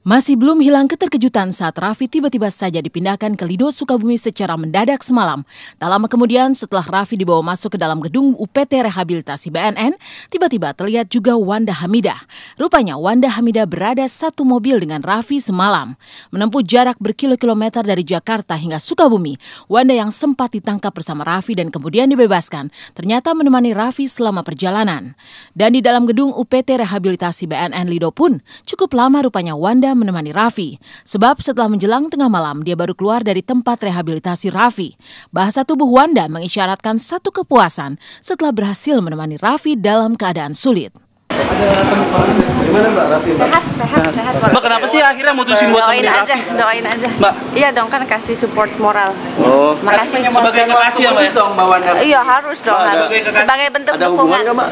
Masih belum hilang keterkejutan saat Raffi tiba-tiba saja dipindahkan ke Lido Sukabumi secara mendadak semalam. Tak lama kemudian setelah Raffi dibawa masuk ke dalam gedung UPT Rehabilitasi BNN, tiba-tiba terlihat juga Wanda Hamidah. Rupanya Wanda Hamidah berada satu mobil dengan Raffi semalam. Menempuh jarak berkilo-kilometer dari Jakarta hingga Sukabumi, Wanda yang sempat ditangkap bersama Raffi dan kemudian dibebaskan, ternyata menemani Raffi selama perjalanan. Dan di dalam gedung UPT Rehabilitasi BNN Lido pun, cukup lama rupanya Wanda menemani Raffi. Sebab setelah menjelang tengah malam, dia baru keluar dari tempat rehabilitasi Raffi. Bahasa tubuh Wanda mengisyaratkan satu kepuasan setelah berhasil menemani Raffi dalam keadaan sulit. Gimana Mbak Raffi? Sehat. Mbak, kenapa sih akhirnya mutusin buat doain nemenin aja, Raffi? doain aja. Mbak, iya dong, kan kasih support moral. Oh, makasih. Sebagai kekasih ya, Mbak? Khusus dong Mbak Wanda. Iya harus dong, Mbak, harus. Sebagai bentuk Ada hubungan dukungan. nggak Mbak?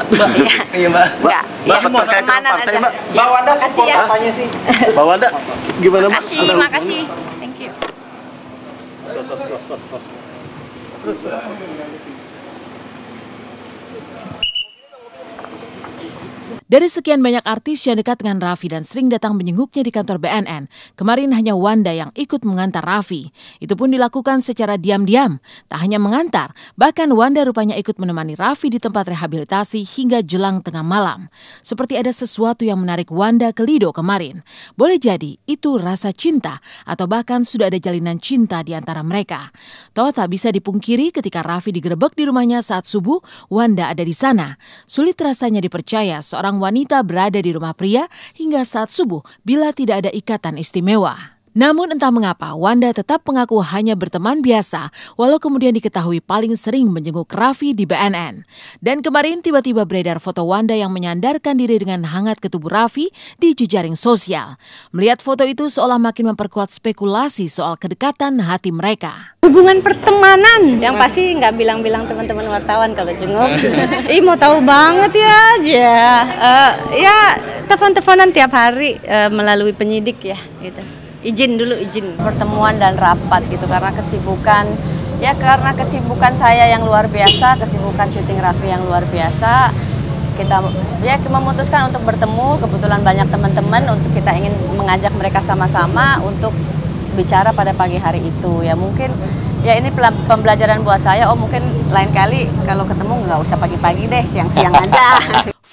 Iya, Mbak. Enggak. Mbak, Iya, terkait dengan pertemanan partai aja. Mbak. Mbak Wanda support ya. apanya sih? Mbak Wanda, gimana Mbak? Makasih, Ada makasih. Thank you. Dari sekian banyak artis yang dekat dengan Raffi dan sering datang menjenguknya di kantor BNN, kemarin hanya Wanda yang ikut mengantar Raffi. Itu pun dilakukan secara diam-diam. Tak hanya mengantar, bahkan Wanda rupanya ikut menemani Raffi di tempat rehabilitasi hingga jelang tengah malam. Seperti ada sesuatu yang menarik Wanda ke Lido kemarin. Boleh jadi itu rasa cinta atau bahkan sudah ada jalinan cinta di antara mereka. Toh tak bisa dipungkiri ketika Raffi digerebek di rumahnya saat subuh, Wanda ada di sana. Sulit rasanya dipercaya seorang wanita berada di rumah pria hingga saat subuh bila tidak ada ikatan istimewa. Namun entah mengapa Wanda tetap mengaku hanya berteman biasa walau kemudian diketahui paling sering menjenguk Raffi di BNN. Dan kemarin tiba-tiba beredar foto Wanda yang menyandarkan diri dengan hangat ke tubuh Raffi di jejaring sosial. Melihat foto itu seolah makin memperkuat spekulasi soal kedekatan hati mereka. Hubungan pertemanan yang pasti nggak bilang-bilang teman-teman wartawan kalau jenguk. Ih mau tahu banget ya aja. Ya telepon-teleponan tiap hari melalui penyidik ya gitu. Izin pertemuan dan rapat gitu karena kesibukan saya yang luar biasa, kesibukan syuting Raffi yang luar biasa. Kita memutuskan untuk bertemu, kebetulan banyak teman-teman untuk kita ingin mengajak mereka sama-sama untuk bicara pada pagi hari itu. Ya mungkin ya ini pembelajaran buat saya, mungkin lain kali kalau ketemu nggak usah pagi-pagi deh, siang-siang aja.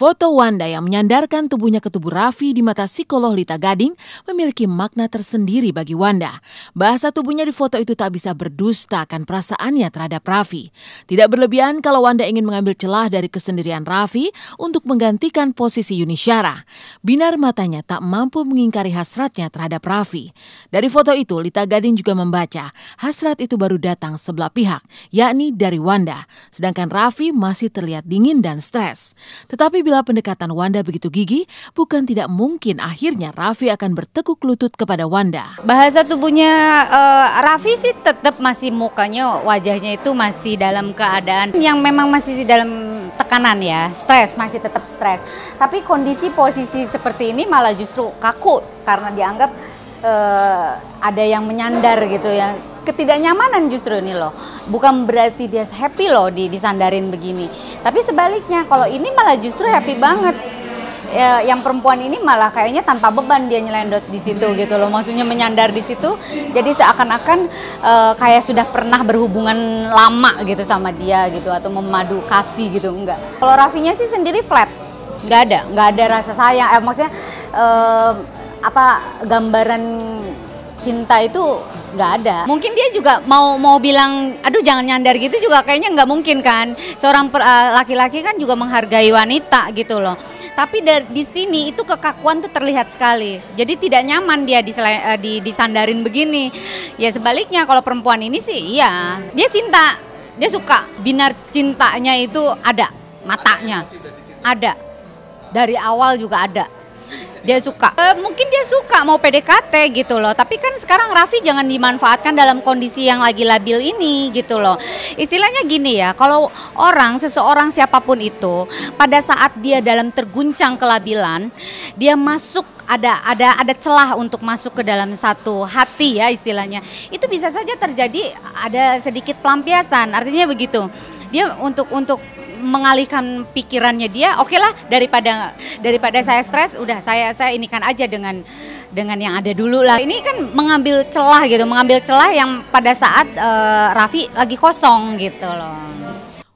Foto Wanda yang menyandarkan tubuhnya ke tubuh Raffi di mata psikolog Lita Gading memiliki makna tersendiri bagi Wanda. Bahasa tubuhnya di foto itu tak bisa berdusta akan perasaannya terhadap Raffi. Tidak berlebihan kalau Wanda ingin mengambil celah dari kesendirian Raffi untuk menggantikan posisi Yuni Syara. Binar matanya tak mampu mengingkari hasratnya terhadap Raffi. Dari foto itu Lita Gading juga membaca hasrat itu baru datang sebelah pihak, yakni dari Wanda. Sedangkan Raffi masih terlihat dingin dan stres. Tetapi bila pendekatan Wanda begitu gigih, bukan tidak mungkin akhirnya Raffi akan bertekuk lutut kepada Wanda. Bahasa tubuhnya Raffi sih tetap masih mukanya, wajahnya itu masih dalam keadaan yang memang masih dalam tekanan ya, stres, masih tetap stres. Tapi kondisi posisi seperti ini malah justru kaku karena dianggap ada yang menyandar gitu, yang ketidaknyamanan justru ini loh. Bukan berarti dia happy loh disandarin begini. Tapi sebaliknya kalau ini malah justru happy banget. Yang perempuan ini malah kayaknya tanpa beban dia nyelendot di situ gitu loh. Maksudnya menyandar di situ. Jadi seakan-akan kayak sudah pernah berhubungan lama gitu sama dia gitu, atau memadu kasih gitu, enggak. Kalau Raffinya sih sendiri flat. Enggak ada rasa sayang. Maksudnya gambaran cinta itu nggak ada. Mungkin dia juga mau bilang, aduh jangan nyandar gitu juga kayaknya nggak mungkin kan. Seorang laki-laki kan juga menghargai wanita gitu loh. Tapi di sini itu kekakuan tuh terlihat sekali. Jadi tidak nyaman dia disandarin begini. Ya sebaliknya kalau perempuan ini sih iya, dia cinta, dia suka. Binar cintanya itu ada, matanya ada. Dari awal juga ada. Dia suka, mungkin dia suka mau PDKT gitu loh. Tapi kan sekarang Raffi jangan dimanfaatkan dalam kondisi yang lagi labil ini gitu loh. Istilahnya gini ya, kalau seseorang siapapun itu pada saat dia dalam terguncang kelabilan, dia masuk ada celah untuk masuk ke dalam satu hati ya istilahnya. Itu bisa saja terjadi ada sedikit pelampiasan. Artinya begitu. Dia untuk mengalihkan pikirannya dia, oke lah, daripada saya stres, udah saya inikan aja dengan yang ada dulu lah. Ini kan mengambil celah yang pada saat Raffi lagi kosong gitu loh.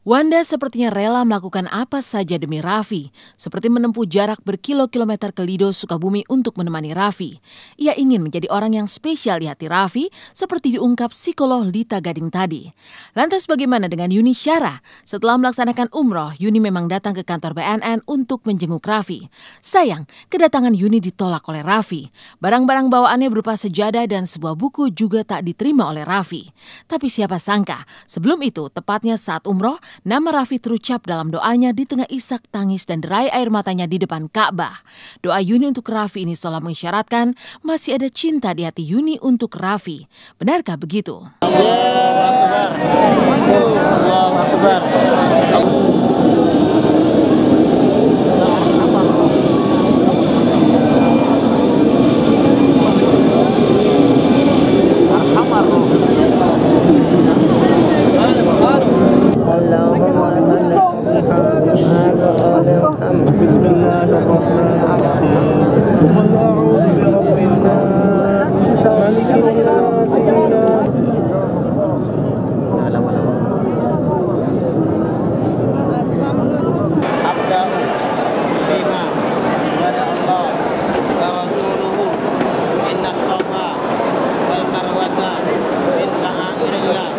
Wanda sepertinya rela melakukan apa saja demi Raffi, seperti menempuh jarak berkilo-kilometer ke Lido, Sukabumi untuk menemani Raffi. Ia ingin menjadi orang yang spesial di hati Raffi, seperti diungkap psikolog Lita Gading tadi. Lantas bagaimana dengan Yuni Syara? Setelah melaksanakan umroh, Yuni memang datang ke kantor BNN untuk menjenguk Raffi. Sayang, kedatangan Yuni ditolak oleh Raffi. Barang-barang bawaannya berupa sejadah dan sebuah buku juga tak diterima oleh Raffi. Tapi siapa sangka, sebelum itu, tepatnya saat umroh, nama Raffi terucap dalam doanya di tengah isak tangis dan derai air matanya di depan Ka'bah. Doa Yuni untuk Raffi ini seolah mengisyaratkan masih ada cinta di hati Yuni untuk Raffi. Benarkah begitu?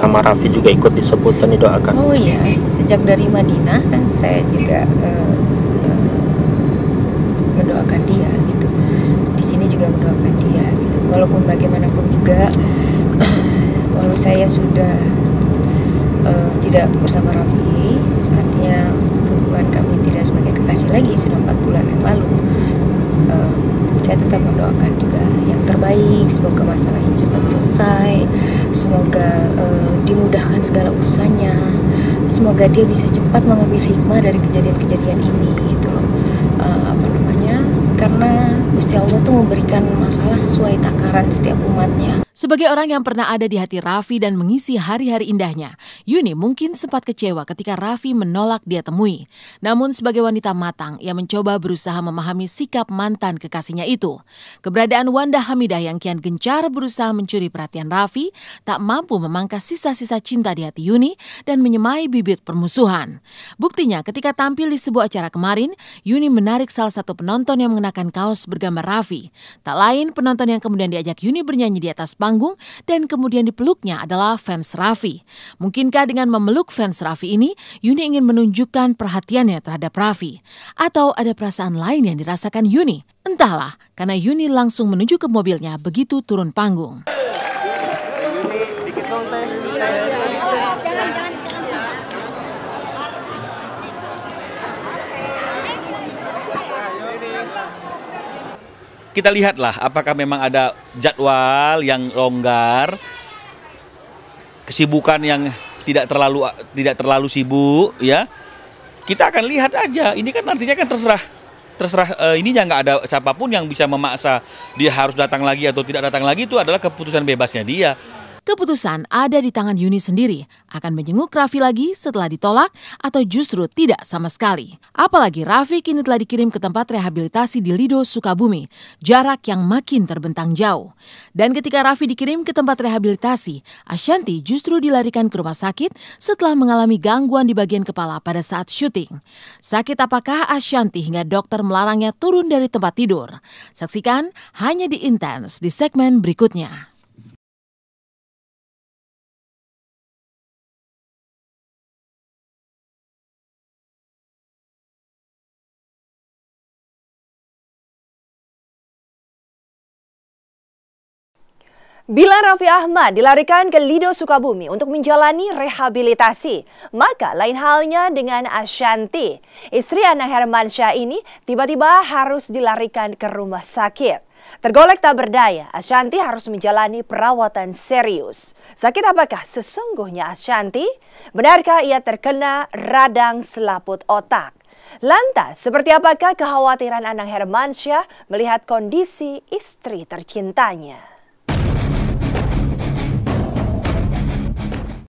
Nama Raffi juga ikut disebut dan didoakan. Oh iya, sejak dari Madinah kan saya juga mendoakan dia gitu. Di sini juga mendoakan dia gitu. Walaupun bagaimanapun juga, walau saya sudah tidak bersama Raffi, artinya hubungan kami tidak sebagai kekasih lagi, sudah 4 bulan yang lalu. Saya tetap mendoakan juga yang terbaik, semoga masalahnya cepat selesai, semoga dimudahkan segala urusannya, semoga dia bisa cepat mengambil hikmah dari kejadian-kejadian ini gitu loh. Karena Gusti Allah tuh memberikan masalah sesuai takaran setiap umatnya. Sebagai orang yang pernah ada di hati Raffi dan mengisi hari-hari indahnya, Yuni mungkin sempat kecewa ketika Raffi menolak dia temui. Namun sebagai wanita matang, ia mencoba berusaha memahami sikap mantan kekasihnya itu. Keberadaan Wanda Hamidah yang kian gencar berusaha mencuri perhatian Raffi tak mampu memangkas sisa-sisa cinta di hati Yuni dan menyemai bibit permusuhan. Buktinya ketika tampil di sebuah acara kemarin, Yuni menarik salah satu penonton yang mengenakan kaos bergambar Raffi. Tak lain penonton yang kemudian diajak Yuni bernyanyi di atas panggung dan kemudian dipeluknya adalah fans Raffi. Mungkinkah dengan memeluk fans Raffi ini, Yuni ingin menunjukkan perhatiannya terhadap Raffi? Atau ada perasaan lain yang dirasakan Yuni? Entahlah, karena Yuni langsung menuju ke mobilnya begitu turun panggung. Kita lihatlah apakah memang ada jadwal yang longgar, kesibukan yang tidak terlalu sibuk, ya. Kita akan lihat aja. Ini kan artinya kan terserah ininya, nggak ada siapapun yang bisa memaksa dia harus datang lagi atau tidak datang lagi. Itu adalah keputusan bebasnya dia. Keputusan ada di tangan Yuni sendiri, akan menjenguk Raffi lagi setelah ditolak atau justru tidak sama sekali. Apalagi Raffi kini telah dikirim ke tempat rehabilitasi di Lido, Sukabumi, jarak yang makin terbentang jauh. Dan ketika Raffi dikirim ke tempat rehabilitasi, Ashanti justru dilarikan ke rumah sakit setelah mengalami gangguan di bagian kepala pada saat syuting. Sakit apakah Ashanti hingga dokter melarangnya turun dari tempat tidur? Saksikan hanya di Intens di segmen berikutnya. Bila Raffi Ahmad dilarikan ke Lido Sukabumi untuk menjalani rehabilitasi, maka lain halnya dengan Ashanti. Istri Anang Hermansyah ini tiba-tiba harus dilarikan ke rumah sakit. Tergolek tak berdaya, Ashanti harus menjalani perawatan serius. Sakit apakah sesungguhnya Ashanti? Benarkah ia terkena radang selaput otak? Lantas, seperti apakah kekhawatiran Anang Hermansyah melihat kondisi istri tercintanya?